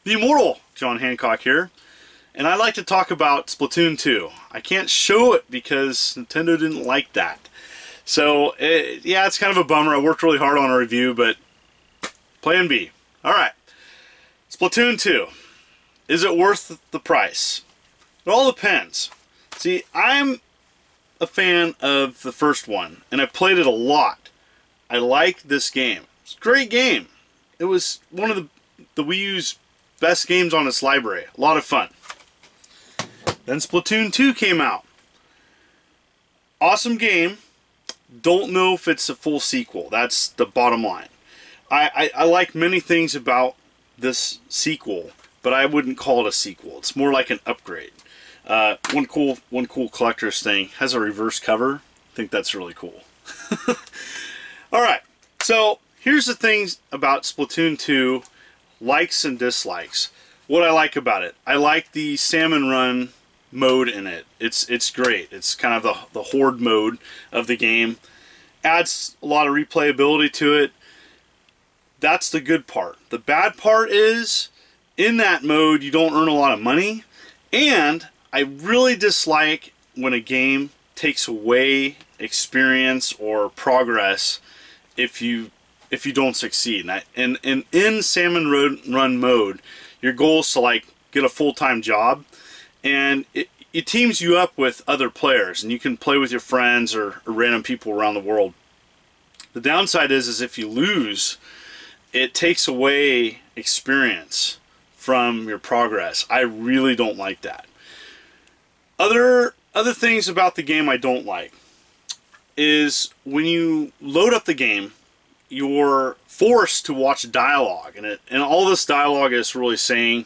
The Immortal John Hancock here, and I'd like to talk about Splatoon 2. I can't show it because Nintendo didn't like that. So, yeah, it's kind of a bummer. I worked really hard on a review, but plan B. Alright, Splatoon 2. Is it worth the price? It all depends. See, I'm a fan of the first one, and I played it a lot. I like this game. It's a great game. It was one of the Wii U's best games on its library. A lot of fun. Then Splatoon 2 came out. Awesome game. Don't know if it's a full sequel. That's the bottom line. I like many things about this sequel, but I wouldn't call it a sequel. It's more like an upgrade. One cool collector's thing has a reverse cover. I think that's really cool. Alright, so here's the things about Splatoon 2, likes and dislikes. What I like about it. I like the salmon run mode in it. It's great. It's kind of the horde mode of the game. Adds a lot of replayability to it. That's the good part. The bad part is, in that mode you don't earn a lot of money, and I really dislike when a game takes away experience or progress if you don't succeed. And in Salmon Run mode, your goal is to like get a full-time job, and it teams you up with other players, and you can play with your friends or random people around the world. The downside is if you lose, it takes away experience from your progress. I really don't like that. Other things about the game I don't like is when you load up the game, you're forced to watch dialogue, and all this dialogue is really saying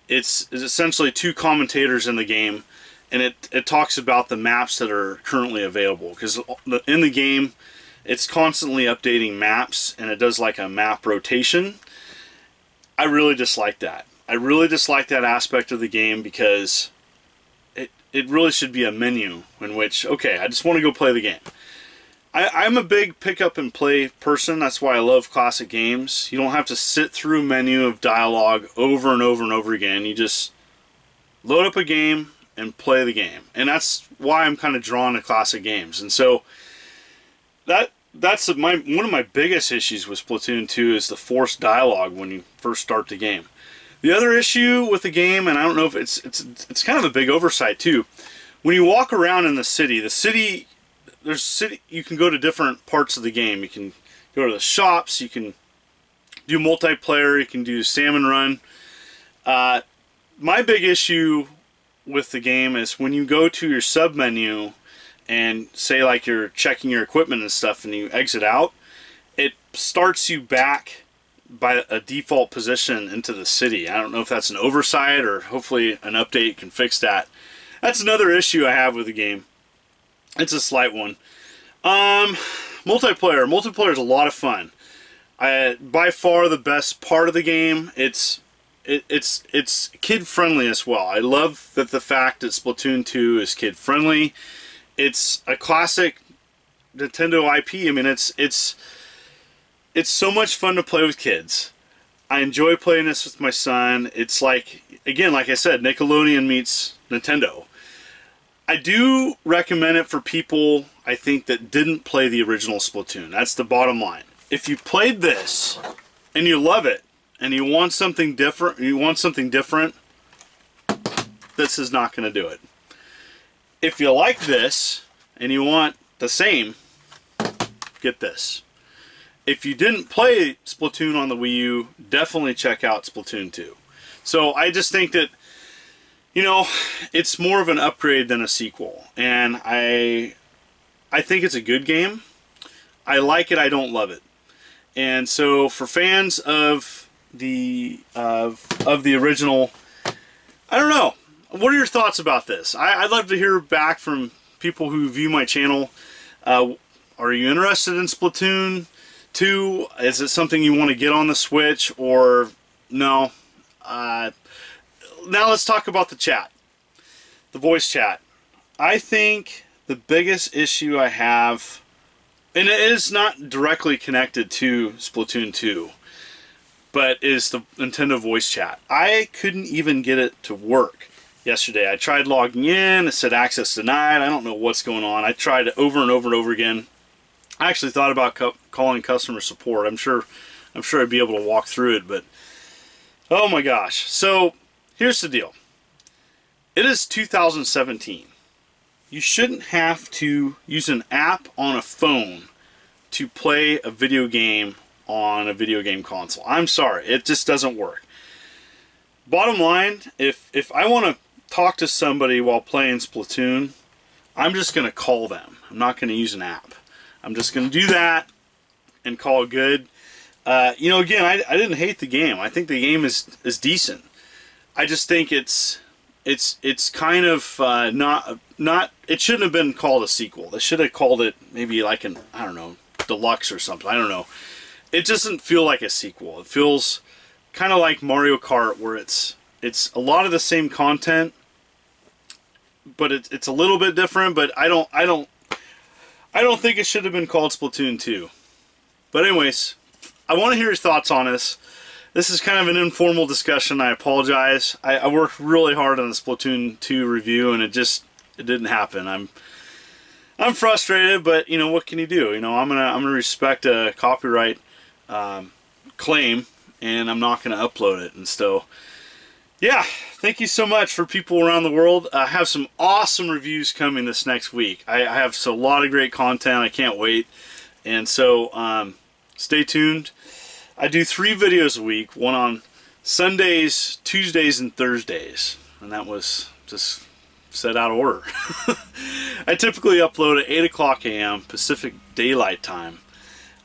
is essentially two commentators in the game, and it talks about the maps that are currently available, because in the game it's constantly updating maps, and it does like a map rotation. I really dislike that. I really dislike that aspect of the game, because it really should be a menu in which, okay, I just want to go play the game. I'm a big pick up and play person. That's why I love classic games. You don't have to sit through a menu of dialogue over and over and over again. You just load up a game and play the game. And that's why I'm kind of drawn to classic games. And so that's one of my biggest issues with Splatoon 2 is the forced dialogue when you first start the game. The other issue with the game, and I don't know if it's kind of a big oversight too, when you walk around in the city, you can go to different parts of the game. You can go to the shops, you can do multiplayer, you can do salmon run. My big issue with the game is when you go to your sub menu and say like you're checking your equipment and stuff and you exit out, it starts you back by a default position into the city. I don't know if that's an oversight, or hopefully an update can fix that. That's another issue I have with the game. It's a slight one. Multiplayer is a lot of fun. By far the best part of the game. It's kid friendly as well. I love that the fact that Splatoon 2 is kid friendly. It's a classic Nintendo IP. I mean, it's so much fun to play with kids. I enjoy playing this with my son. It's like, again, like I said, Nickelodeon meets Nintendo. I do recommend it for people, I think, that didn't play the original Splatoon. That's the bottom line. If you played this and you love it and you want something different, this is not going to do it. If you like this and you want the same, get this. If you didn't play Splatoon on the Wii U, definitely check out Splatoon 2. So I just think that, you know, it's more of an upgrade than a sequel. And I think it's a good game. I like it, I don't love it. And so for fans of the original, I don't know. What are your thoughts about this? I'd love to hear back from people who view my channel. Are you interested in Splatoon 2? Is it something you want to get on the Switch, or no? Now let's talk about the chat, the voice chat. I think the biggest issue I have, and it is not directly connected to Splatoon 2, but is the Nintendo voice chat. I couldn't even get it to work yesterday. I tried logging in, it said access denied. I don't know what's going on. I tried it over and over and over again. I actually thought about calling customer support. I'm sure I'd be able to walk through it, but oh my gosh. So here's the deal. It is 2017. You shouldn't have to use an app on a phone to play a video game on a video game console. I'm sorry, it just doesn't work. Bottom line, if I want to talk to somebody while playing Splatoon, I'm just going to call them. I'm not going to use an app. I'm just going to do that and call it good. You know, again, I didn't hate the game. I think the game is decent. I just think it's kind of not. It shouldn't have been called a sequel. They should have called it maybe like an, I don't know, deluxe or something. I don't know. It doesn't feel like a sequel. It feels kind of like Mario Kart, where it's a lot of the same content, but it's a little bit different. But I don't think it should have been called Splatoon 2. But anyways, I want to hear your thoughts on this. This is kind of an informal discussion. I apologize. I worked really hard on the Splatoon 2 review, and it didn't happen. I'm frustrated, but you know, what can you do? You know, I'm gonna respect a copyright claim, and I'm not gonna upload it. And so, yeah, thank you so much for people around the world. I have some awesome reviews coming this next week. I have a lot of great content. I can't wait. And so, stay tuned. I do 3 videos a week, one on Sundays, Tuesdays, and Thursdays. And that was just set out of order. I typically upload at 8 o'clock a.m. Pacific Daylight Time.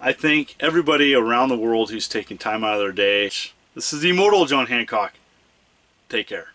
I thank everybody around the world who's taking time out of their day. This is the immortal John Hancock. Take care.